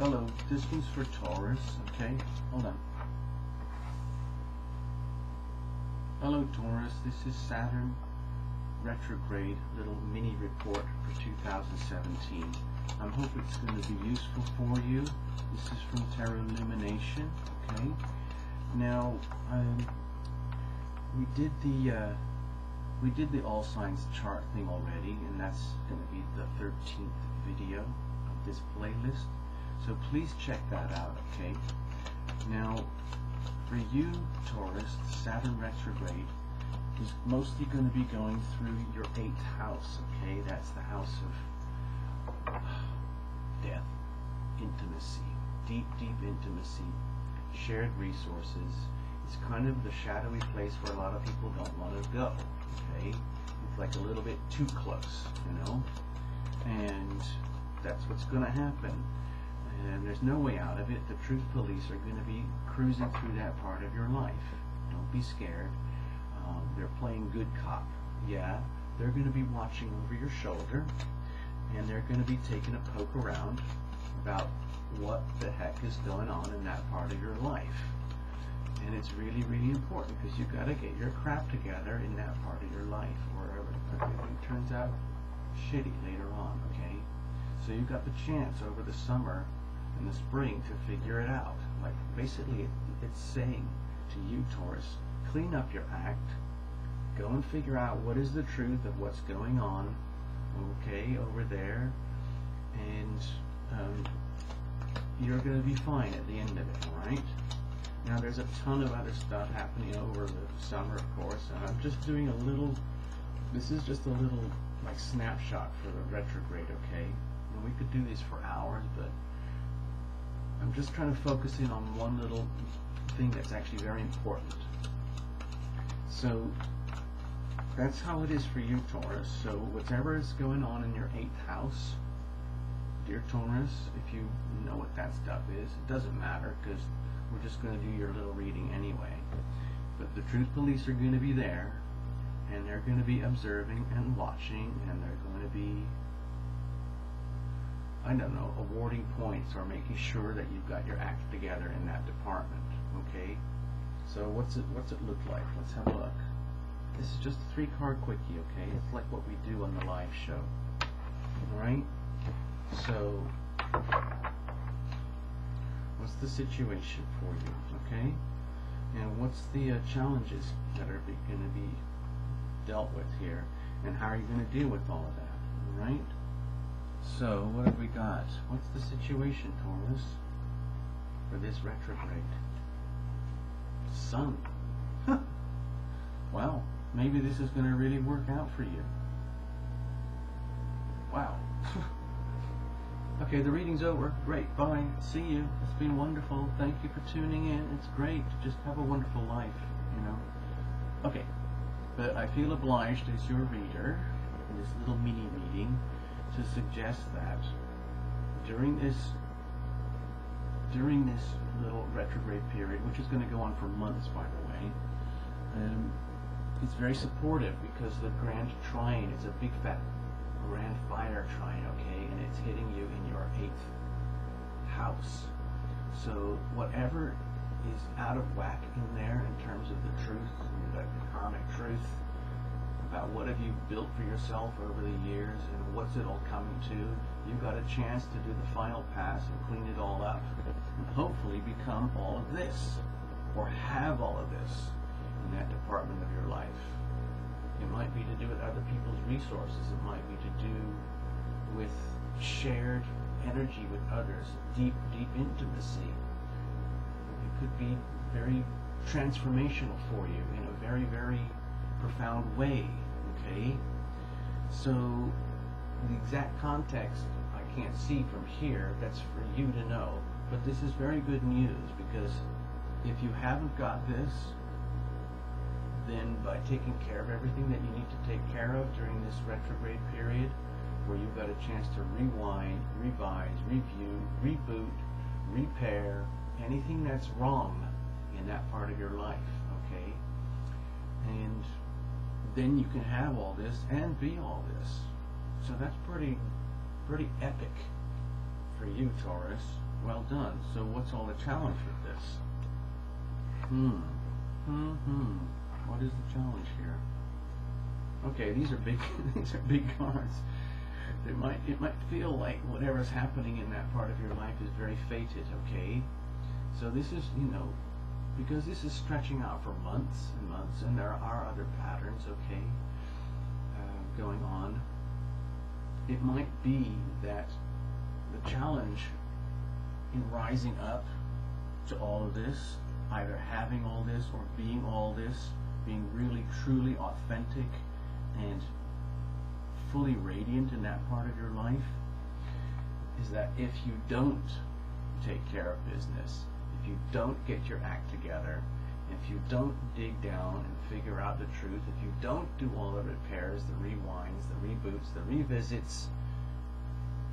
Hello, this one's for Taurus, okay? Hold on. Hello Taurus, this is Saturn Retrograde, little mini report for 2017. I hope it's going to be useful for you. This is from Lumination, okay? Now, we did the all signs chart thing already, and that's going to be the 13th video of this playlist. So please check that out, okay? Now, for you, Taurus, Saturn retrograde is mostly going to be going through your 8th house, okay? That's the house of death, intimacy, deep, deep intimacy, shared resources. It's kind of the shadowy place where a lot of people don't want to go, okay? It's like a little bit too close, you know? And that's what's going to happen. And there's no way out of it. The truth police are going to be cruising through that part of your life. Don't be scared. They're playing good cop. Yeah, they're going to be watching over your shoulder, and they're going to be taking a poke around about what the heck is going on in that part of your life. And it's really, really important, because you've got to get your crap together in that part of your life, or everything turns out shitty later on, okay? So you've got the chance over the summer in the spring to figure it out. Like, basically it's saying to you, Taurus, clean up your act, go and figure out what is the truth of what's going on, okay, over there, and you're going to be fine at the end of it, alright? Now there's a ton of other stuff happening over the summer, of course, and I'm just doing a little, this is just a little like snapshot for the retrograde, okay? And we could do these for hours, but I'm just trying to focus in on one little thing that's actually very important. So that's how it is for you, Taurus. So whatever is going on in your 8th house, dear Taurus, if you know what that stuff is, it doesn't matter, because we're just going to do your little reading anyway. But the truth police are going to be there, and they're going to be observing and watching, and they're going to be, I don't know, awarding points or making sure that you've got your act together in that department, okay? So what's it look like? Let's have a look. This is just a 3-card quickie, okay? It's like what we do on the live show, alright? So what's the situation for you, okay? And what's the challenges that are going to be dealt with here, and how are you going to deal with all of that, alright? So what have we got? What's the situation, Taurus, for this retrograde? Sun. Wow, maybe this is going to really work out for you. Wow. Okay, the reading's over. Great, bye. See you. It's been wonderful. Thank you for tuning in. It's great. Just have a wonderful life, you know. Okay, but I feel obliged as your reader in this little mini reading to suggest that during this little retrograde period, which is going to go on for months, by the way, it's very supportive, because the grand trine is a big fat grand fire trine, okay, and it's hitting you in your 8th house. So whatever is out of whack in there in terms of the truth, the karmic truth about what have you built for yourself over the years and what's it all coming to, you've got a chance to do the final pass and clean it all up, and hopefully become all of this, or have all of this in that department of your life. It might be to do with other people's resources. It might be to do with shared energy with others, deep, deep intimacy. It could be very transformational for you in a very, very profound way, okay? So the exact context I can't see from here. That's for you to know. But this is very good news, because if you haven't got this, then by taking care of everything that you need to take care of during this retrograde period, where you've got a chance to rewind, revise, review, reboot, repair anything that's wrong in that part of your life, okay? And then you can have all this and be all this. So that's pretty epic for you, Taurus. Well done. So what's all the challenge with this? What is the challenge here? Okay, these are big these are big cards. It might feel like whatever's happening in that part of your life is very fated, okay? So this is, because this is stretching out for months and months, and there are other patterns, okay, going on. It might be that the challenge in rising up to all of this, either having all this or being all this, being really truly authentic and fully radiant in that part of your life, is that if you don't take care of business, if you don't get your act together, if you don't dig down and figure out the truth, if you don't do all the repairs, the rewinds, the reboots, the revisits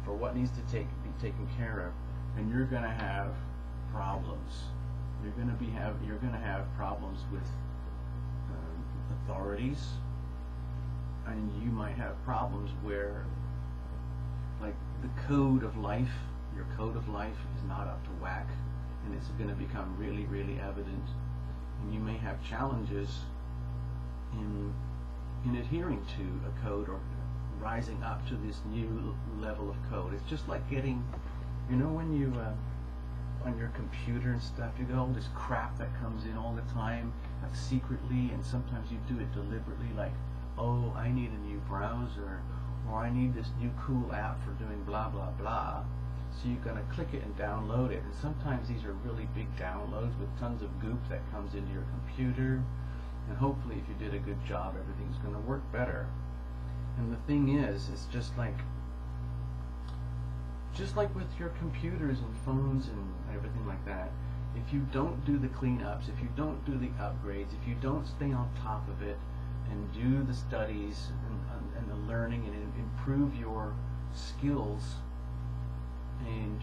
for what needs to be taken care of, then you're going to have problems. You're going to have problems with authorities, and you might have problems where, like, the code of life, your code of life is not up to whack, and it's going to become really, really evident. And you may have challenges in adhering to a code or rising up to this new level of code. It's just like getting, when you on your computer and stuff, you get all this crap that comes in all the time, like secretly, and sometimes you do it deliberately, like, oh, I need a new browser, or I need this new cool app for doing blah blah blah. So you're going to click it and download it, and sometimes these are really big downloads with tons of goop that comes into your computer, and hopefully if you did a good job, everything's going to work better. And the thing is, it's just like with your computers and phones and everything like that, if you don't do the cleanups, if you don't do the upgrades, if you don't stay on top of it and do the studies and the learning and improve your skills and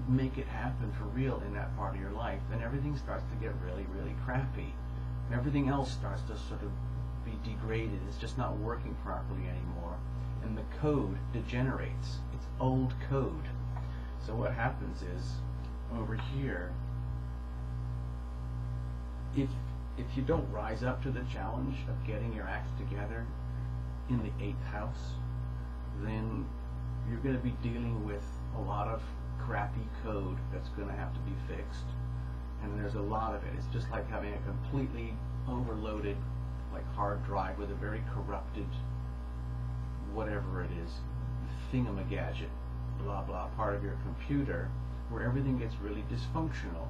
make it happen for real in that part of your life, then everything starts to get really, really crappy. Everything else starts to sort of be degraded. It's just not working properly anymore, and the code degenerates. It's old code. So what happens is, over here, if you don't rise up to the challenge of getting your act together in the 8th house, then you're going to be dealing with a lot of crappy code that's going to have to be fixed, and there's a lot of it. It's just like having a completely overloaded, like, hard drive with a very corrupted, whatever it is, thingamagadget, blah blah, part of your computer, where everything gets really dysfunctional.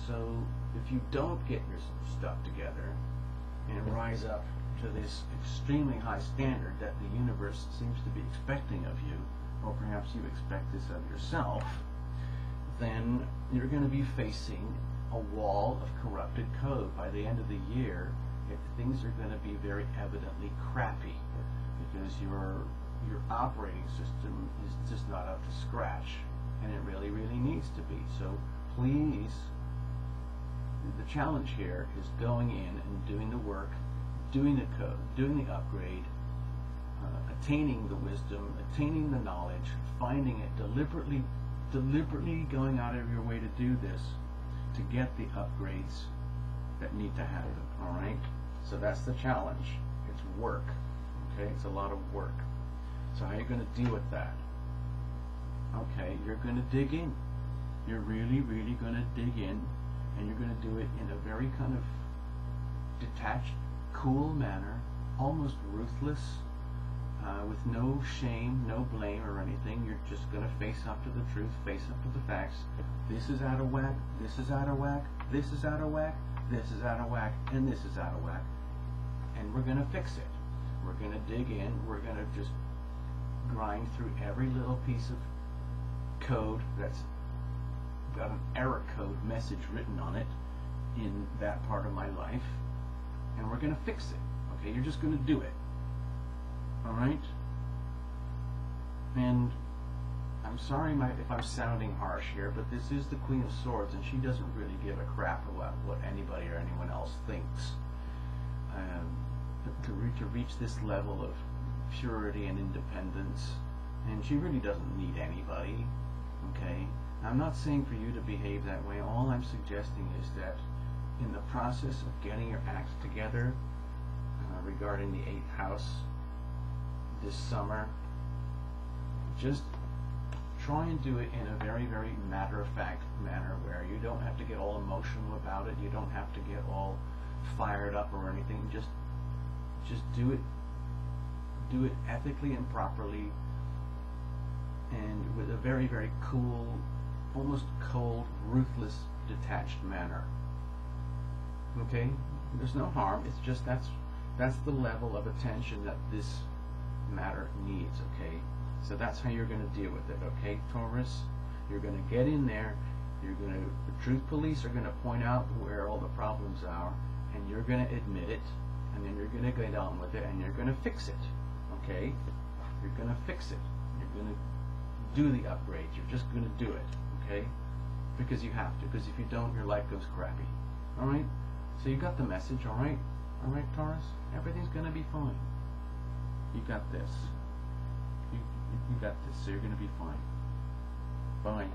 So if you don't get your stuff together and rise up to this extremely high standard that the universe seems to be expecting of you, or perhaps you expect this of yourself, then you're going to be facing a wall of corrupted code. By the end of the year, things are going to be very evidently crappy, because your operating system is just not up to scratch, and it really, really needs to be. So please, the challenge here is going in and doing the work, doing the code, doing the upgrade, attaining the wisdom, attaining the knowledge, finding it, deliberately going out of your way to do this, to get the upgrades that need to happen. All right? So that's the challenge. It's work. Okay? It's a lot of work. So how are you going to deal with that? Okay, you're going to dig in. You're really, really going to dig in, and you're going to do it in a very kind of detached, cool manner, almost ruthless, with no shame, no blame or anything. You're just going to face up to the truth, face up to the facts. This is out of whack, this is out of whack, this is out of whack, this is out of whack, and this is out of whack. And we're going to fix it. We're going to dig in. We're going to just grind through every little piece of code that's got an error code message written on it in that part of my life, and we're going to fix it. Okay, you're just going to do it. All right? And I'm sorry if I'm sounding harsh here, but this is the Queen of Swords, and she doesn't really give a crap about what anybody or anyone else thinks. To reach this level of purity and independence, and she really doesn't need anybody. Okay? I'm not saying for you to behave that way. All I'm suggesting is that in the process of getting your act together regarding the 8th house this summer, just try and do it in a very, very matter-of-fact manner where you don't have to get all emotional about it. You don't have to get all fired up or anything. Just do it. Do it ethically and properly, and with a very, very cool, almost cold, ruthless, detached manner. Okay? There's no harm. It's just that's the level of attention that this matter needs. Okay? So that's how you're going to deal with it. Okay, Taurus? You're going to get in there. The truth police are going to point out where all the problems are, and you're going to admit it, and then you're going to get on with it, and you're going to fix it. Okay? You're going to fix it. You're going to do the upgrade. You're just going to do it. Okay? Because you have to. Because if you don't, your life goes crappy. Alright? So you got the message, alright? Alright, Taurus? Everything's going to be fine. You got this. You got this, so you're going to be fine. Bye.